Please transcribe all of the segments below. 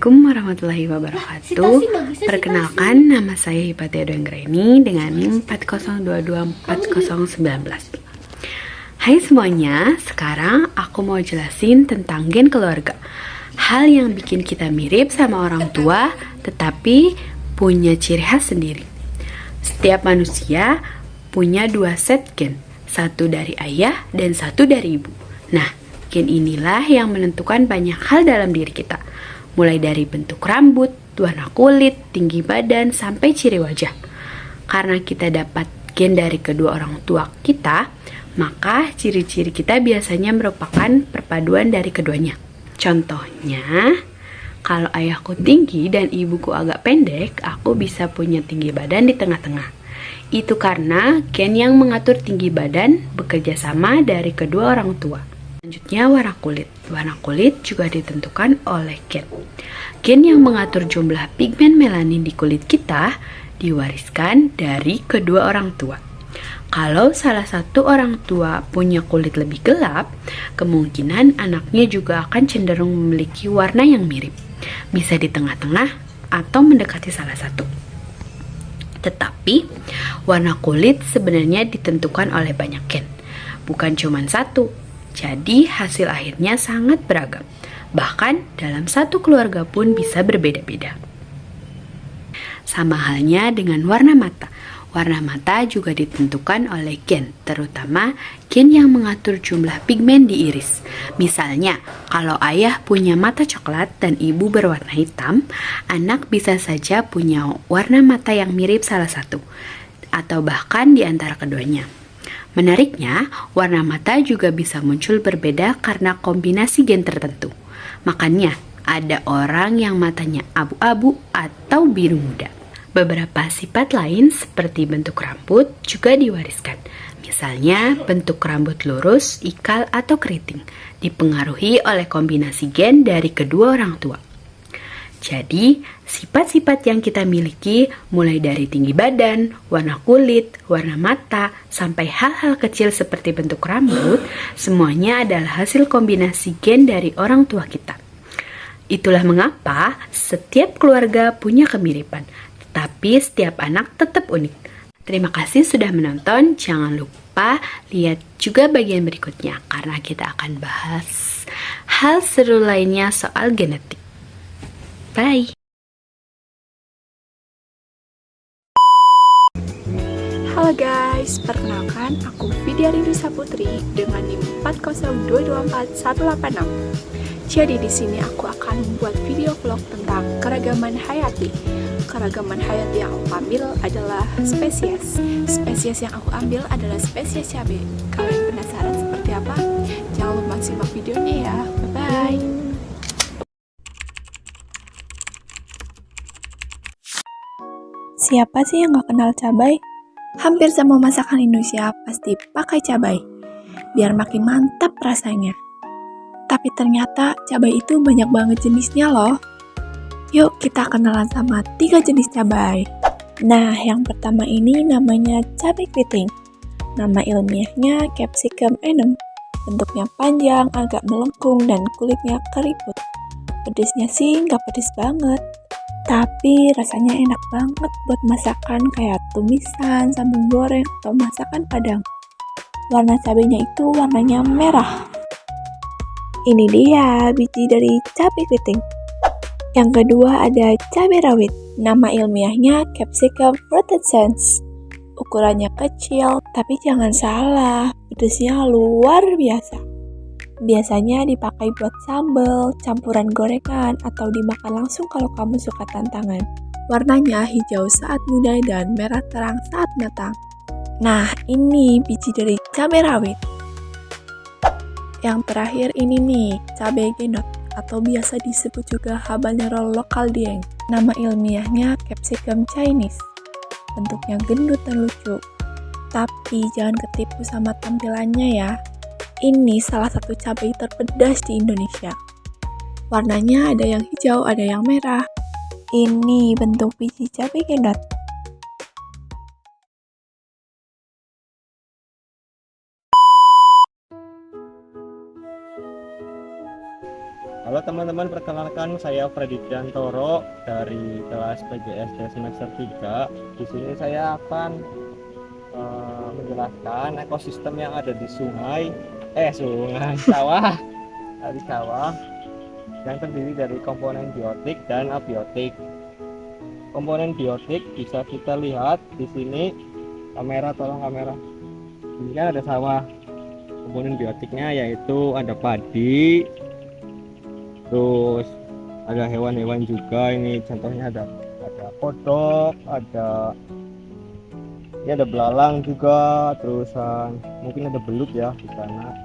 Assalamualaikum warahmatullahi wabarakatuh. Perkenalkan, nama saya Hipatia Anggraini dengan NIM 40224019. Hai semuanya, sekarang aku mau jelasin tentang gen keluarga. Hal yang bikin kita mirip sama orang tua, tetapi punya ciri khas sendiri. Setiap manusia punya 2 set gen, satu dari ayah dan satu dari ibu. Nah, gen inilah yang menentukan banyak hal dalam diri kita, mulai dari bentuk rambut, warna kulit, tinggi badan, sampai ciri wajah. Karena kita dapat gen dari kedua orang tua kita, maka ciri-ciri kita biasanya merupakan perpaduan dari keduanya. Contohnya, kalau ayahku tinggi dan ibuku agak pendek, aku bisa punya tinggi badan di tengah-tengah. Itu karena gen yang mengatur tinggi badan bekerja sama dari kedua orang tua. Selanjutnya, warna kulit. Warna kulit juga ditentukan oleh gen. Gen yang mengatur jumlah pigmen melanin di kulit kita diwariskan dari kedua orang tua. Kalau salah satu orang tua punya kulit lebih gelap, kemungkinan anaknya juga akan cenderung memiliki warna yang mirip. Bisa di tengah-tengah atau mendekati salah satu. Tetapi, warna kulit sebenarnya ditentukan oleh banyak gen, bukan cuma satu. Jadi, hasil akhirnya sangat beragam. Bahkan, dalam satu keluarga pun bisa berbeda-beda. Sama halnya dengan warna mata. Warna mata juga ditentukan oleh gen, terutama gen yang mengatur jumlah pigmen di iris. Misalnya, kalau ayah punya mata coklat dan ibu berwarna hitam, anak bisa saja punya warna mata yang mirip salah satu, atau bahkan di antara keduanya. Menariknya, warna mata juga bisa muncul berbeda karena kombinasi gen tertentu. Makanya, ada orang yang matanya abu-abu atau biru muda. Beberapa sifat lain seperti bentuk rambut juga diwariskan. Misalnya, bentuk rambut lurus, ikal, atau keriting dipengaruhi oleh kombinasi gen dari kedua orang tua. Jadi, sifat-sifat yang kita miliki mulai dari tinggi badan, warna kulit, warna mata, sampai hal-hal kecil seperti bentuk rambut, semuanya adalah hasil kombinasi gen dari orang tua kita. Itulah mengapa setiap keluarga punya kemiripan, tetapi setiap anak tetap unik. Terima kasih sudah menonton. Jangan lupa lihat juga bagian berikutnya karena kita akan bahas hal seru lainnya soal genetik. Bye. Halo guys, perkenalkan aku Vidya Rindusa Putri dengan NIM 40224186. Jadi di sini aku akan membuat video vlog tentang keragaman hayati. Keragaman hayati yang aku ambil adalah spesies. Spesies yang aku ambil adalah spesies cabai. Kalian penasaran seperti apa? Jangan lupa simak videonya ya. Bye-bye. Siapa sih yang gak kenal cabai? Hampir semua masakan Indonesia pasti pakai cabai, biar makin mantap rasanya. Tapi ternyata cabai itu banyak banget jenisnya loh. Yuk kita kenalan sama 3 jenis cabai. Nah, yang pertama ini namanya cabai keriting. Nama ilmiahnya Capsicum annuum. Bentuknya panjang, agak melengkung, dan kulitnya keriput. Pedesnya sih nggak pedes banget, tapi rasanya enak banget buat masakan kayak tumisan, sambal goreng, atau masakan Padang. Warna cabenya itu warnanya merah. Ini dia biji dari cabai keriting. Yang kedua ada cabai rawit. Nama ilmiahnya Capsicum frutescens. Ukurannya kecil, tapi jangan salah, pedesnya luar biasa. Biasanya dipakai buat sambal, campuran gorengan, atau dimakan langsung kalau kamu suka tantangan. Warnanya hijau saat muda dan merah terang saat matang. Nah, ini biji dari cabai rawit. Yang terakhir ini nih, cabai genot, atau biasa disebut juga habanero lokal dieng. Nama ilmiahnya Capsicum chinese. Bentuknya gendut dan lucu. Tapi jangan ketipu sama tampilannya ya. Ini salah satu cabai terpedas di Indonesia. Warnanya ada yang hijau, ada yang merah. Ini bentuk biji cabai genot. Halo teman-teman, perkenalkan saya Freddy Diantoro dari kelas PGSD semester 3. Di sini saya akan menjelaskan ekosistem yang ada di sawah, di sawah yang terdiri dari komponen biotik dan abiotik. Komponen biotik bisa kita lihat di sini, tolong kamera. Ini kan ada sawah. Komponen biotiknya yaitu ada padi, terus ada hewan-hewan juga. Ini contohnya ada kodok, ini ada belalang juga, terusan mungkin ada belut ya di sana,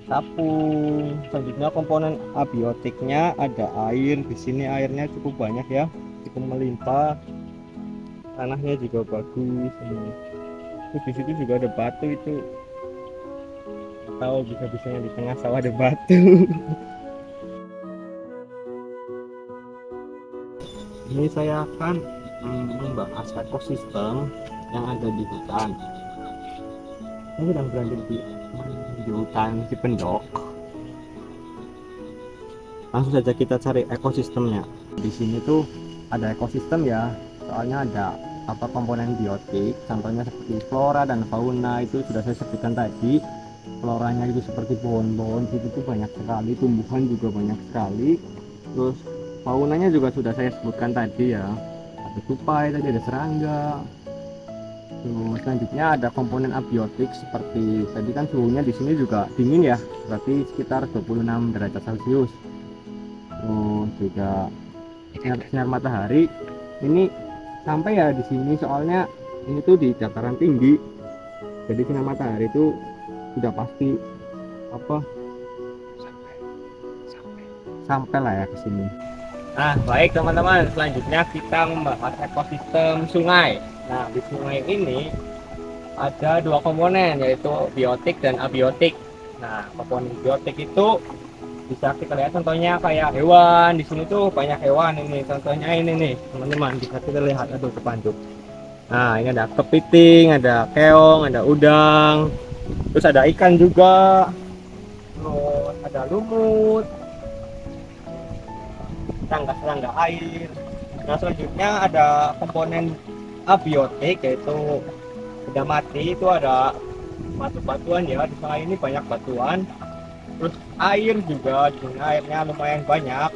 tapung. Selanjutnya komponen abiotiknya ada air. Di sini airnya cukup banyak ya, cukup melimpah. Tanahnya juga bagus. Terus di situ juga ada batu, itu tahu bisa-bisanya di tengah sawah ada batu. Ini saya akan membahas ekosistem yang ada di hutan. Ini sedang berada di hutan Cipendok. Langsung saja kita cari ekosistemnya. Di sini tuh ada ekosistem ya, soalnya ada komponen biotik. Contohnya seperti flora dan fauna, itu sudah saya sebutkan tadi. Floranya itu seperti pohon-pohon, itu banyak sekali, tumbuhan juga banyak sekali. Terus faunanya juga sudah saya sebutkan tadi ya, ada tupai tadi, ada serangga. Terus selanjutnya ada komponen abiotik, seperti tadi kan suhunya di sini juga dingin ya, berarti sekitar 26 derajat Celcius. Terus juga sinar matahari ini sampai ya di sini, soalnya ini tuh di dataran tinggi, jadi sinar matahari itu sudah pasti sampai lah ya ke sini. Nah, baik teman-teman, selanjutnya kita membahas ekosistem sungai. Nah, di sungai ini ada dua komponen, yaitu biotik dan abiotik. Nah, komponen biotik itu bisa kita lihat contohnya kayak hewan. Di sini tuh banyak hewan. Ini contohnya ini nih teman-teman, bisa kita lihat, aduh kepanjuk. Nah, ini ada kepiting, ada keong, ada udang, terus ada ikan juga, terus ada lumut, serangga air. Nah, selanjutnya ada komponen abiotik, yaitu benda mati. Itu ada batu-batuan ya, di sana ini banyak batuan. Terus air juga, di sini airnya lumayan banyak.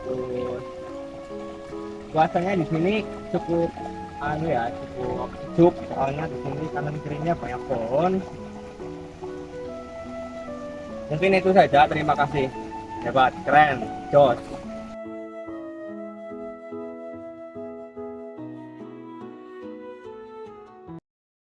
Terus cuacanya di sini cukup cukup sejuk, soalnya di sini kanan kirinya banyak pohon. Mungkin itu saja, terima kasih. Hebat, keren, jos.